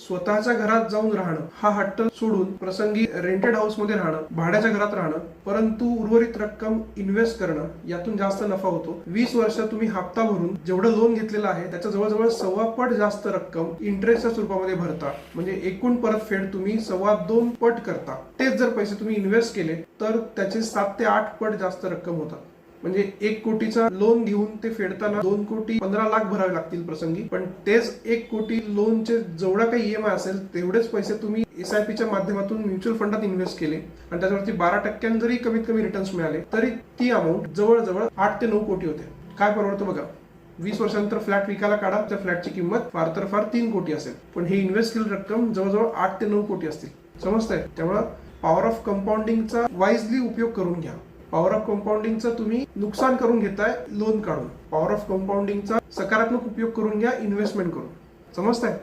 स्वतःच्या घरात जाऊन राहणं हा हट्ट सोडून प्रसंगी रेंटेड हाऊस मध्ये राहणं, भाड्याच्या घरात राहणं, परंतु उर्वरित रक्कम इन्व्हेस्ट करणं, यातून जास्त नफा होतो. 20 वर्ष तुम्ही हप्ता भरून जेवढं लोन घेतलेलं आहे त्याच्या जवळजवळ 1.25 पट जास्त रक्कम इंटरेस्टच्या स्वरूपामध्ये भरता. म्हणजे एकूण परतफेड तुम्ही 2.25 पट करता. तेच जर पैसे तुम्ही इन्व्हेस्ट केले तर त्याचे 7 ते 8 पट जास्त रक्कम होतात. म्हणजे 1 कोटीचा लोन घेऊन ते फेडताना 2,15,00,000 भरावे लागतील प्रसंगी, पण तेच 1 कोटी लोनचे जेवढा काही EMI असेल तेवढेच पैसे तुम्ही SIPच्या माध्यमातून म्युच्युअल फंडात इन्व्हेस्ट केले आणि त्याच्यावरती 12% जरी कमीत कमी रिटर्न्स मिळाले तरी ती अमाऊंट जवळजवळ 8 ते 9 कोटी होते. काय परवडतं बघा. 20 वर्षानंतर फ्लॅट विकायला काढा, त्या फ्लॅटची किंमत फार तर फार 3 कोटी असेल, पण हे इन्व्हेस्ट केलेली रक्कम जवळजवळ 8 ते 9 कोटी असतील. समजतंय? त्यामुळे पॉवर ऑफ कंपाऊंडिंगचा वाईजली उपयोग करून घ्या. पॉवर ऑफ कंपाऊंडिंगचं तुम्ही नुकसान करून घेताय लोन काढून. पॉवर ऑफ कंपाऊंडिंगचा सकारात्मक उपयोग करून घ्या इन्व्हेस्टमेंट करून. समजतंय?